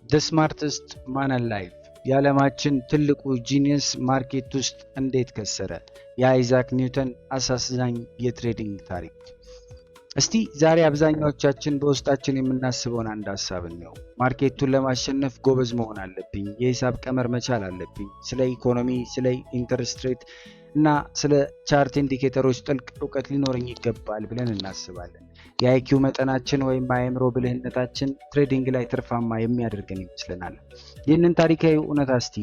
The smartest man alive የዓለማችን ትልቁ ጂኒየስ ማርኬት ውስጥ እንዴት ከሰረ? የአይዛክ ኒውተን አሳዛኝ የትሬዲንግ ታሪክ። እስቲ ዛሬ አብዛኛዎቻችን በውስጣችን የምናስበውን አንድ ሐሳብ ነው። ማርኬቱን ለማሸነፍ ጎበዝ መሆን አለብኝ፣ የሂሳብ ቀመር መቻል አለብኝ፣ ስለ ኢኮኖሚ፣ ስለ ኢንተረስት ሬት እና ስለ ቻርት ኢንዲኬተሮች ጥልቅ እውቀት ሊኖረኝ ይገባል ብለን እናስባለን። የአይኪው መጠናችን ወይም አእምሮ ብልህነታችን ትሬዲንግ ላይ ትርፋማ የሚያደርገን ይመስለናል። ይህንን ታሪካዊ እውነት እስቲ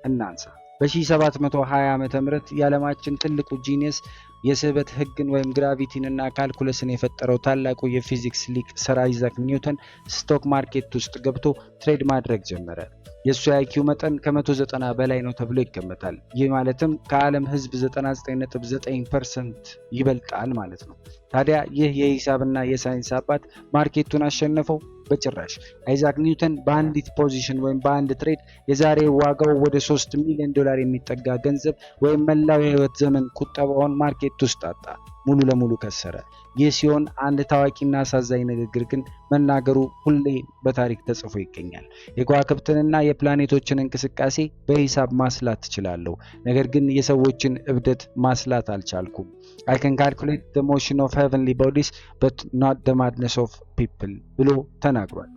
እናንሳ። በ1720 ዓመተ ምህረት የዓለማችን ትልቁ ጂኒየስ የስበት ህግን ወይም ግራቪቲን እና ካልኩለስን የፈጠረው ታላቁ የፊዚክስ ሊቅ ሰር አይዛክ ኒውተን ስቶክ ማርኬት ውስጥ ገብቶ ትሬድ ማድረግ ጀመረ። የሱ የአይኪው መጠን ከ190 በላይ ነው ተብሎ ይገመታል። ይህ ማለትም ከዓለም ህዝብ 99.9% ይበልጣል ማለት ነው። ታዲያ ይህ የሂሳብና የሳይንስ አባት ማርኬቱን አሸነፈው? በጭራሽ። አይዛክ ኒውተን በአንዲት ፖዚሽን ወይም በአንድ ትሬድ የዛሬ ዋጋው ወደ $3 ሚሊዮን የሚጠጋ ገንዘብ ወይም መላው የህይወት ዘመን ቁጠባውን ማርኬት ውስጥ አጣ፣ ሙሉ ለሙሉ ከሰረ። ይህ ሲሆን አንድ ታዋቂና አሳዛኝ ንግግር ግን መናገሩ ሁሌ በታሪክ ተጽፎ ይገኛል። የከዋክብትንና የፕላኔቶችን እንቅስቃሴ በሂሳብ ማስላት ትችላለሁ፣ ነገር ግን የሰዎችን እብደት ማስላት አልቻልኩም። I can calculate the motion of heavenly bodies but not the madness of people ብሎ ተናግሯል።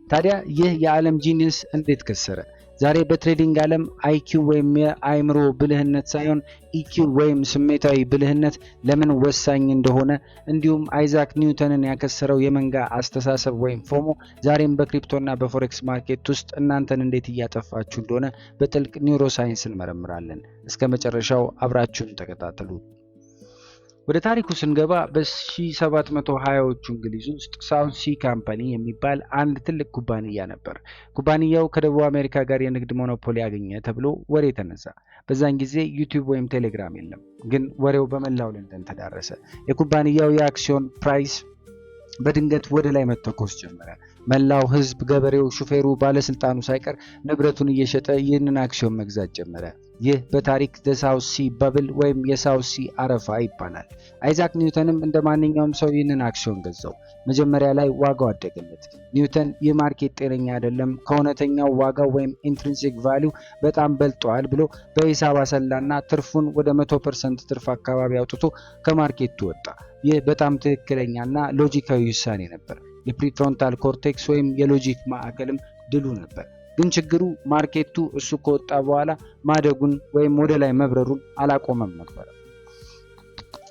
ታዲያ ይህ የዓለም ጂኒየስ እንዴት ከሰረ? ዛሬ በትሬዲንግ ዓለም አይኪው ወይም የአእምሮ ብልህነት ሳይሆን ኢኪው ወይም ስሜታዊ ብልህነት ለምን ወሳኝ እንደሆነ እንዲሁም አይዛክ ኒውተንን ያከሰረው የመንጋ አስተሳሰብ ወይም ፎሞ ዛሬም በክሪፕቶና በፎሬክስ ማርኬት ውስጥ እናንተን እንዴት እያጠፋችሁ እንደሆነ በጥልቅ ኒውሮሳይንስ እንመረምራለን። እስከ መጨረሻው አብራችሁን ተከታተሉ። ወደ ታሪኩ ስንገባ በ1720ዎቹ እንግሊዝ ውስጥ ሳውዝ ሲ ካምፓኒ የሚባል አንድ ትልቅ ኩባንያ ነበር። ኩባንያው ከደቡብ አሜሪካ ጋር የንግድ ሞኖፖሊ ያገኘ ተብሎ ወሬ ተነዛ። በዛን ጊዜ ዩቲዩብ ወይም ቴሌግራም የለም፣ ግን ወሬው በመላው ለንደን ተዳረሰ። የኩባንያው የአክሲዮን ፕራይስ በድንገት ወደ ላይ መተኮስ ጀመረ። መላው ህዝብ፣ ገበሬው፣ ሹፌሩ፣ ባለስልጣኑ ሳይቀር ንብረቱን እየሸጠ ይህንን አክሲዮን መግዛት ጀመረ። ይህ በታሪክ ሳውዝ ሲ ባብል ወይም የሳውዝ ሲ አረፋ ይባላል። አይዛክ ኒውተንም እንደ ማንኛውም ሰው ይህንን አክሲዮን ገዛው። መጀመሪያ ላይ ዋጋው አደገለት። ኒውተን ይህ ማርኬት ጤነኛ አይደለም፣ ከእውነተኛው ዋጋው ወይም ኢንትሪንሲክ ቫሊዩ በጣም በልጧል ብሎ በሂሳብ አሰላና ትርፉን ወደ 100% ትርፍ አካባቢ አውጥቶ ከማርኬቱ ወጣ። ይህ በጣም ትክክለኛና ሎጂካዊ ውሳኔ ነበር። የፕሪፍሮንታል ኮርቴክስ ወይም የሎጂክ ማዕከልም ድሉ ነበር። ግን ችግሩ ማርኬቱ እሱ ከወጣ በኋላ ማደጉን ወይም ወደ ላይ መብረሩን አላቆመም ነበር።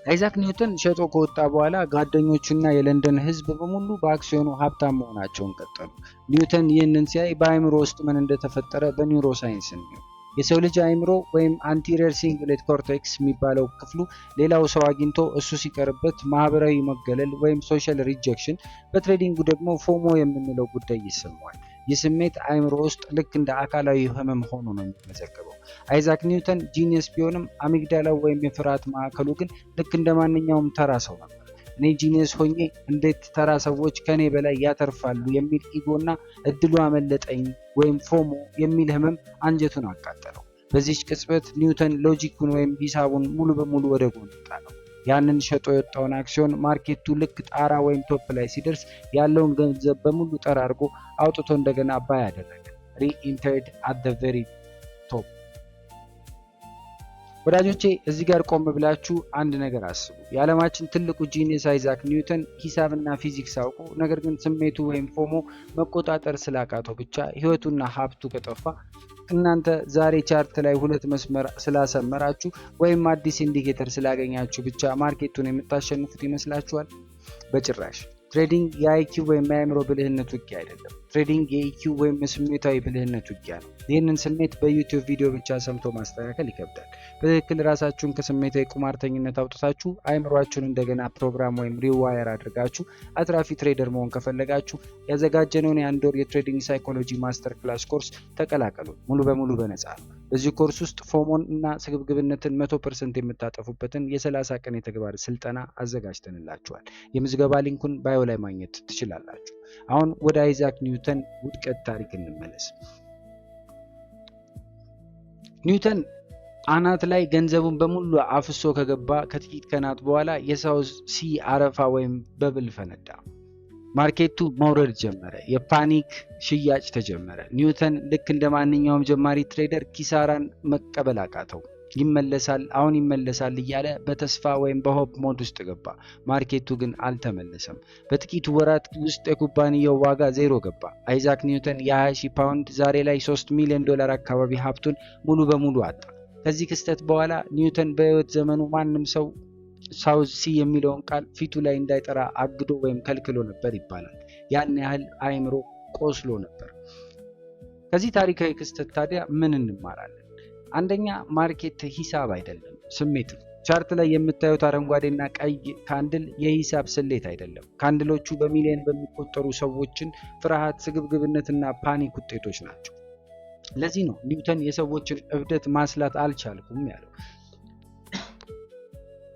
አይዛክ ኒውተን ሸጦ ከወጣ በኋላ ጓደኞቹና የለንደን ህዝብ በሙሉ በአክሲዮኑ ሀብታም መሆናቸውን ቀጠሉ። ኒውተን ይህንን ሲያይ በአእምሮ ውስጥ ምን እንደተፈጠረ በኒውሮ ሳይንስ ነው። የሰው ልጅ አእምሮ ወይም አንቲሪየር ሲንጉሌት ኮርቴክስ የሚባለው ክፍሉ ሌላው ሰው አግኝቶ እሱ ሲቀርበት ማህበራዊ መገለል ወይም ሶሻል ሪጀክሽን፣ በትሬዲንጉ ደግሞ ፎሞ የምንለው ጉዳይ ይሰማዋል። ይህ ስሜት አእምሮ ውስጥ ልክ እንደ አካላዊ ህመም ሆኖ ነው የሚመዘገበው። አይዛክ ኒውተን ጂኒየስ ቢሆንም አሚግዳላው ወይም የፍርሃት ማዕከሉ ግን ልክ እንደ ማንኛውም ተራ ሰው ነበር። እኔ ጂኒየስ ሆኜ እንዴት ተራ ሰዎች ከኔ በላይ ያተርፋሉ የሚል ኢጎና እድሉ አመለጠኝ ወይም ፎሞ የሚል ህመም አንጀቱን አቃጠለው። በዚህች ቅጽበት ኒውተን ሎጂኩን ወይም ሂሳቡን ሙሉ በሙሉ ወደ ጎን ጣለው። ያንን ሸጦ የወጣውን አክሲዮን ማርኬቱ ልክ ጣራ ወይም ቶፕ ላይ ሲደርስ ያለውን ገንዘብ በሙሉ ጠራርጎ አውጥቶ እንደገና ባይ አደረገ። ሪኢንተርድ አት ዘ ቬሪ ቶፕ። ወዳጆቼ እዚህ ጋር ቆም ብላችሁ አንድ ነገር አስቡ። የዓለማችን ትልቁ ጂኒየስ አይዛክ ኒውተን ሂሳብና ፊዚክስ አውቆ ነገር ግን ስሜቱ ወይም ፎሞ መቆጣጠር ስላቃተው ብቻ ህይወቱና ሀብቱ ከጠፋ እናንተ ዛሬ ቻርት ላይ ሁለት መስመር ስላሰመራችሁ ወይም አዲስ ኢንዲኬተር ስላገኛችሁ ብቻ ማርኬቱን የምታሸንፉት ይመስላችኋል? በጭራሽ። ትሬዲንግ የአይኪው ወይም የአእምሮ ብልህነት ውጊያ አይደለም። ትሬዲንግ የኢኪው ወይም የስሜታዊ ብልህነት ውጊያ ነው። ይህንን ስሜት በዩቲዩብ ቪዲዮ ብቻ ሰምቶ ማስተካከል ይከብዳል። በትክክል ራሳችሁን ከስሜታዊ ቁማርተኝነት አውጥታችሁ አእምሯችሁን እንደገና ፕሮግራም ወይም ሪዋየር አድርጋችሁ አትራፊ ትሬደር መሆን ከፈለጋችሁ ያዘጋጀነውን የአንድ ወር የትሬዲንግ ሳይኮሎጂ ማስተር ክላስ ኮርስ ተቀላቀሉ። ሙሉ በሙሉ በነፃ ነው። በዚህ ኮርስ ውስጥ ፎሞን እና ስግብግብነትን 100% የምታጠፉበትን የ30 ቀን የተግባር ስልጠና አዘጋጅተንላችኋል። የምዝገባ ሊንኩን ባዮ ላይ ማግኘት ትችላላችሁ። አሁን ወደ አይዛክ ኒውተን ውድቀት ታሪክ እንመለስ። ኒውተን አናት ላይ ገንዘቡን በሙሉ አፍሶ ከገባ ከጥቂት ቀናት በኋላ የሳውዝ ሲ አረፋ ወይም በብል ፈነዳ። ማርኬቱ መውረድ ጀመረ። የፓኒክ ሽያጭ ተጀመረ። ኒውተን ልክ እንደ ማንኛውም ጀማሪ ትሬደር ኪሳራን መቀበል አቃተው። ይመለሳል፣ አሁን ይመለሳል እያለ በተስፋ ወይም በሆፕ ሞድ ውስጥ ገባ። ማርኬቱ ግን አልተመለሰም። በጥቂት ወራት ውስጥ የኩባንያው ዋጋ ዜሮ ገባ። አይዛክ ኒውተን የ20,000 ፓውንድ ዛሬ ላይ $3 ሚሊዮን አካባቢ ሀብቱን ሙሉ በሙሉ አጣ። ከዚህ ክስተት በኋላ ኒውተን በህይወት ዘመኑ ማንም ሰው ሳውዝ ሲ የሚለውን ቃል ፊቱ ላይ እንዳይጠራ አግዶ ወይም ከልክሎ ነበር ይባላል። ያን ያህል አእምሮ ቆስሎ ነበር። ከዚህ ታሪካዊ ክስተት ታዲያ ምን እንማራለን? አንደኛ፣ ማርኬት ሂሳብ አይደለም፣ ስሜት ነው። ቻርት ላይ የምታዩት አረንጓዴና ቀይ ካንድል የሂሳብ ስሌት አይደለም። ካንድሎቹ በሚሊዮን በሚቆጠሩ ሰዎችን ፍርሃት፣ ስግብግብነትና ፓኒክ ውጤቶች ናቸው። ለዚህ ነው ኒውተን የሰዎችን እብደት ማስላት አልቻልኩም ያለው።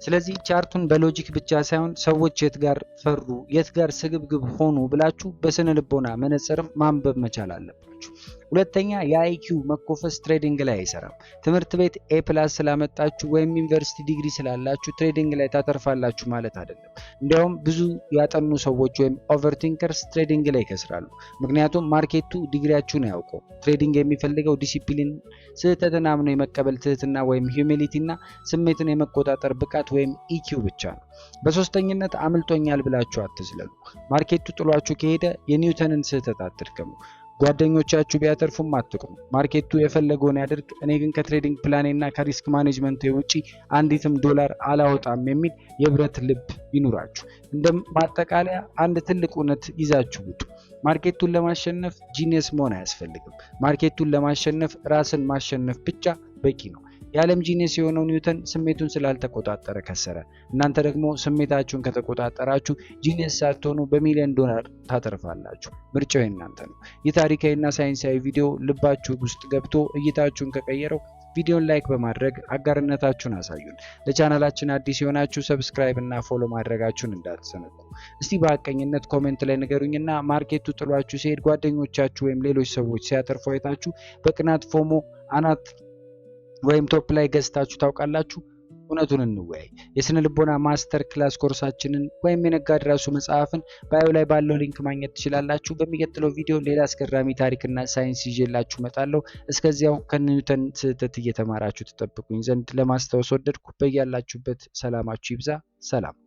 ስለዚህ ቻርቱን በሎጂክ ብቻ ሳይሆን ሰዎች የት ጋር ፈሩ፣ የት ጋር ስግብግብ ሆኑ ብላችሁ በስነ ልቦና መነጽርም ማንበብ መቻል አለባችሁ። ሁለተኛ፣ የአይኪው መኮፈስ ትሬዲንግ ላይ አይሰራም። ትምህርት ቤት ኤ+ ስላመጣችሁ ወይም ዩኒቨርሲቲ ዲግሪ ስላላችሁ ትሬዲንግ ላይ ታተርፋላችሁ ማለት አይደለም። እንዲያውም ብዙ ያጠኑ ሰዎች ወይም ኦቨርቲንከርስ ትሬዲንግ ላይ ይከስራሉ። ምክንያቱም ማርኬቱ ዲግሪያችሁን አያውቀው። ትሬዲንግ የሚፈልገው ዲሲፕሊን፣ ስህተትን አምኖ የመቀበል ትህትና ወይም ሂዩሚሊቲ እና ስሜትን የመቆጣጠር ብቃት ወይም ኢኪው ብቻ ነው። በሶስተኝነት አምልጦኛል ብላችሁ አትዝለሉ። ማርኬቱ ጥሏችሁ ከሄደ የኒውተንን ስህተት አትድገሙ። ጓደኞቻችሁ ቢያተርፉም አትቅሙ። ማርኬቱ የፈለገውን ያድርግ፣ እኔ ግን ከትሬዲንግ ፕላኔና ከሪስክ ማኔጅመንት ውጪ አንዲትም ዶላር አላወጣም የሚል የብረት ልብ ይኑራችሁ። እንደ ማጠቃለያ አንድ ትልቅ እውነት ይዛችሁ ውጡ። ማርኬቱን ለማሸነፍ ጂኒየስ መሆን አያስፈልግም። ማርኬቱን ለማሸነፍ ራስን ማሸነፍ ብቻ በቂ ነው። የዓለም ጂኒየስ የሆነው ኒውተን ስሜቱን ስላልተቆጣጠረ ከሰረ። እናንተ ደግሞ ስሜታችሁን ከተቆጣጠራችሁ ጂኒየስ ሳትሆኑ በሚሊዮን ዶላር ታተርፋላችሁ። ምርጫው የእናንተ ነው። ይህ ታሪካዊና ሳይንሳዊ ቪዲዮ ልባችሁ ውስጥ ገብቶ እይታችሁን ከቀየረው ቪዲዮን ላይክ በማድረግ አጋርነታችሁን አሳዩን። ለቻናላችን አዲስ የሆናችሁ ሰብስክራይብ እና ፎሎ ማድረጋችሁን እንዳትዘነጉ። እስቲ በሐቀኝነት ኮሜንት ላይ ንገሩኝና ማርኬቱ ጥሏችሁ ሲሄድ ጓደኞቻችሁ ወይም ሌሎች ሰዎች ሲያተርፉ አይታችሁ በቅናት ፎሞ አናት ወይም ቶፕ ላይ ገዝታችሁ ታውቃላችሁ? እውነቱን እንወያይ። የስነ ልቦና ማስተር ክላስ ኮርሳችንን ወይም የነጋዴ ራሱ መጽሐፍን ባዮ ላይ ባለው ሊንክ ማግኘት ትችላላችሁ። በሚቀጥለው ቪዲዮ ሌላ አስገራሚ ታሪክና ሳይንስ ይዤላችሁ እመጣለሁ። እስከዚያው ከኒውተን ስህተት እየተማራችሁ ተጠብቁኝ ዘንድ ለማስታወስ ወደድኩ። በያላችሁበት ሰላማችሁ ይብዛ። ሰላም።